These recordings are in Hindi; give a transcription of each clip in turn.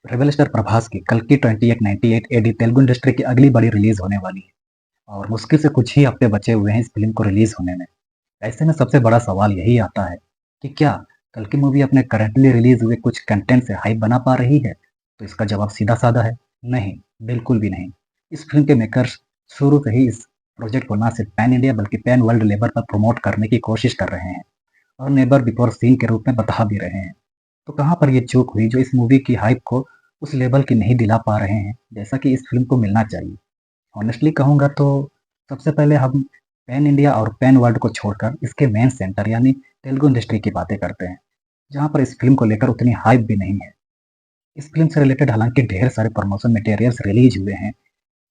रेबल स्टार प्रभास की कल की 2898 एडी तेलुगु इंडस्ट्री की अगली बड़ी रिलीज होने वाली है और मुश्किल से कुछ ही हफ्ते बचे हुए हैं इस फिल्म को रिलीज होने में। ऐसे में सबसे बड़ा सवाल यही आता है कि क्या कल की मूवी अपने करंटली रिलीज हुए कुछ कंटेंट से हाइप बना पा रही है। तो इसका जवाब सीधा साधा है, नहीं, बिल्कुल भी नहीं। इस फिल्म के मेकर्स शुरू से ही इस प्रोजेक्ट को ना सिर्फ पैन इंडिया बल्कि पैन वर्ल्ड लेवल पर प्रमोट करने की कोशिश कर रहे हैं और नेबर बिफोर सीन के रूप में बता भी रहे हैं। तो कहाँ पर ये चूक हुई जो इस मूवी की हाइप को उस लेवल की नहीं दिला पा रहे हैं जैसा कि इस फिल्म को मिलना चाहिए। ऑनेस्टली कहूँगा तो सबसे पहले हम पैन इंडिया और पैन वर्ल्ड को छोड़कर इसके मेन सेंटर यानी तेलुगु इंडस्ट्री की बातें करते हैं, जहाँ पर इस फिल्म को लेकर उतनी हाइप भी नहीं है। इस फिल्म से रिलेटेड हालांकि ढेर सारे प्रमोशन मटेरियल्स रिलीज हुए हैं,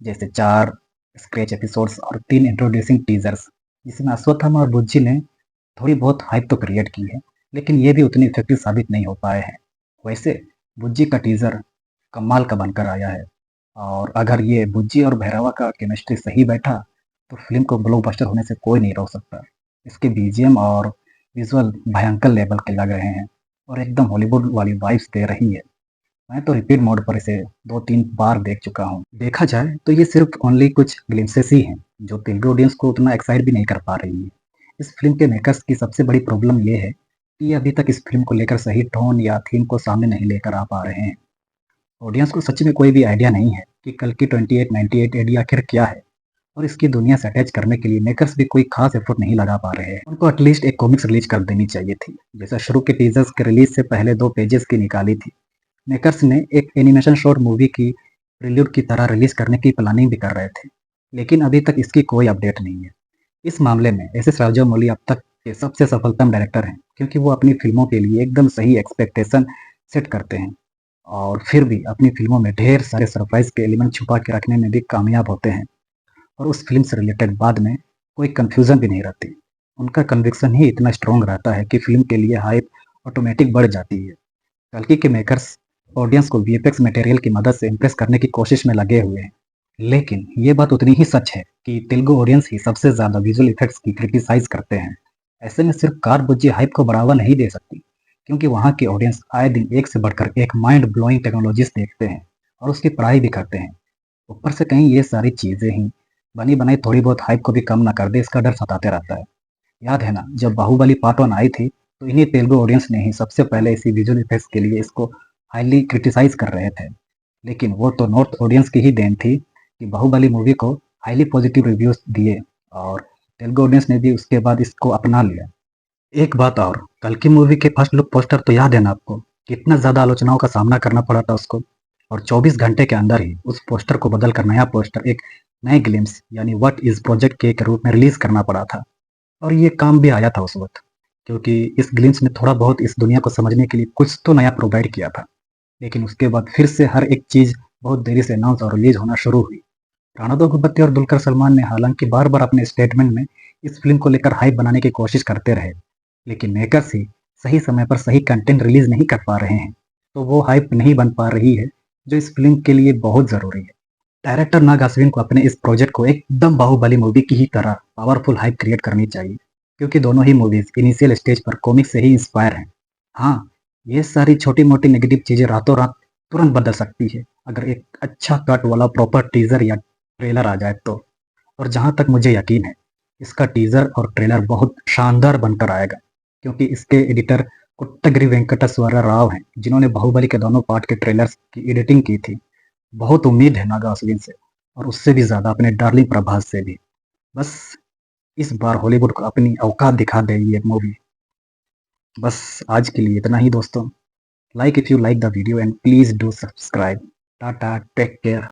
जैसे 4 स्क्रैच एपिसोड्स और 3 इंट्रोड्यूसिंग टीजर्स, जिसमें अश्वत्थामा और बुज्जी ने थोड़ी बहुत हाइप तो क्रिएट की है, लेकिन ये भी उतनी इफेक्टिव साबित नहीं हो पाए हैं। वैसे बुज्जी का टीजर कमाल का बनकर आया है और अगर ये बुज्जी और भैरवा का केमिस्ट्री सही बैठा तो फिल्म को ब्लॉकबस्टर होने से कोई नहीं रोक सकता। इसके बीजीएम और विजुअल भयंकर लेवल के लग रहे हैं और एकदम हॉलीवुड वाली वाइब्स दे रही है। मैं तो रिपीट मोड पर इसे 2-3 बार देख चुका हूँ। देखा जाए तो ये सिर्फ ओनली कुछ ग्लिम्सेस ही हैं जो तेलुगु ऑडियंस को उतना एक्साइट भी नहीं कर पा रही है। इस फिल्म के मेकर्स की सबसे बड़ी प्रॉब्लम ये है कि ये अभी तक इस फिल्म को लेकर सही टोन या थीम को सामने नहीं लेकर आ पा रहे हैं। ऑडियंस को सच में कोई भी आइडिया नहीं है कि कल की 2898 एडी आखिर क्या है और इसकी दुनिया से अटैच करने के लिए मेकर्स भी कोई खास एफर्ट नहीं लगा पा रहे हैं। उनको एटलीस्ट एक कॉमिक्स रिलीज कर देनी चाहिए थी, जैसा शुरू के टीजर्स के रिलीज से पहले 2 पेजेस की निकाली थी। मेकर्स ने एक एनिमेशन शॉर्ट मूवी की प्रील्यूड की तरह रिलीज करने की प्लानिंग भी कर रहे थे, लेकिन अभी तक इसकी कोई अपडेट नहीं है। इस मामले में एस एस राजामौली अब तक के सबसे सफलतम डायरेक्टर हैं, क्योंकि वो अपनी फिल्मों के लिए एकदम सही एक्सपेक्टेशन सेट करते हैं और फिर भी अपनी फिल्मों में ढेर सारे सरप्राइज के एलिमेंट छुपा के रखने में भी कामयाब होते हैं और उस फिल्म से रिलेटेड बाद में कोई कंफ्यूजन भी नहीं रहती। उनका कन्विक्शन ही इतना स्ट्रॉन्ग रहता है कि फिल्म के लिए हाइप ऑटोमेटिक बढ़ जाती है। कल्कि के मेकर्स ऑडियंस को वीएफएक्स मटेरियल की मदद से इम्प्रेस करने की कोशिश में लगे हुए हैं, लेकिन ये बात उतनी ही सच है कि तेलुगु ऑडियंस ही सबसे ज्यादा विजुअल इफेक्ट्स की क्रिटिसाइज करते हैं। ऐसे में सिर्फ कार बुज्जी हाइप को बढ़ावा नहीं दे सकती, क्योंकि वहाँ की ऑडियंस आए दिन एक से बढ़कर एक माइंड ब्लोइंग टेक्नोलॉजीज देखते हैं और उसकी पढ़ाई भी करते हैं। ऊपर से कहीं ये सारी चीजें ही बनी बनाई थोड़ी बहुत हाइप को भी कम ना कर दे, इसका डर सताते रहता है। याद है ना, जब बाहुबली पार्ट 1 आई थी तो इन्हीं तेलुगु ऑडियंस ने ही सबसे पहले इसी विजुअल इफेक्ट्स के लिए इसको हाईली क्रिटिसाइज कर रहे थे। लेकिन वो तो नॉर्थ ऑडियंस की ही देन थी कि बाहुबली मूवी को हाईली पॉजिटिव रिव्यूज दिए और तेलुगु ऑडियंस ने भी उसके बाद इसको अपना लिया। एक बात और, कल की मूवी के फर्स्ट लुक पोस्टर तो याद है ना आपको, कितना ज्यादा आलोचनाओं का सामना करना पड़ा था उसको, और 24 घंटे के अंदर ही उस पोस्टर को बदल कर नया पोस्टर एक नए ग्लिम्स यानी व्हाट इज प्रोजेक्ट के रूप में रिलीज करना पड़ा था। और ये काम भी आया था उस वक्त, क्योंकि इस ग्लिम्स ने थोड़ा बहुत इस दुनिया को समझने के लिए कुछ तो नया प्रोवाइड किया था। लेकिन उसके बाद फिर से हर एक चीज बहुत देरी से अनाउंस और रिलीज होना शुरू हुई। राणा दग्गुबाती और दुलकर सलमान ने हालांकि बार बार अपने स्टेटमेंट में इस फिल्म को लेकर हाइप बनाने की कोशिश करते रहे, लेकिन मेकर्स ही सही समय पर सही कंटेंट रिलीज नहीं कर पा रहे हैं, तो वो हाइप नहीं बन पा रही है जो इस फिल्म के लिए बहुत जरूरी है। डायरेक्टर नाग अश्विन को अपने इस प्रोजेक्ट को एकदम बाहुबली मूवी की ही तरह पावरफुल हाइप क्रिएट करनी चाहिए, क्योंकि दोनों ही मूवीज इनिशियल स्टेज पर कॉमिक से ही इंस्पायर हैं। हाँ, ये सारी छोटी मोटी नेगेटिव चीजें रातों रात तुरंत बदल सकती है अगर एक अच्छा कट वाला प्रॉपर टीजर या ट्रेलर आ जाए तो। और जहां तक मुझे यकीन है, इसका टीजर और ट्रेलर बहुत शानदार बनकर आएगा, क्योंकि इसके एडिटर कोट्टगिरी वेंकटेश्वर राव हैं, जिन्होंने बाहुबली के दोनों पार्ट के ट्रेलर्स की एडिटिंग की थी। बहुत उम्मीद है नागा अश्विन से, और उससे भी ज्यादा अपने डार्लिंग प्रभास से भी। बस इस बार हॉलीवुड को अपनी औकात दिखा दे ये मूवी। बस आज के लिए इतना ही दोस्तों। Like if you like the video and please do subscribe. Tata, take care.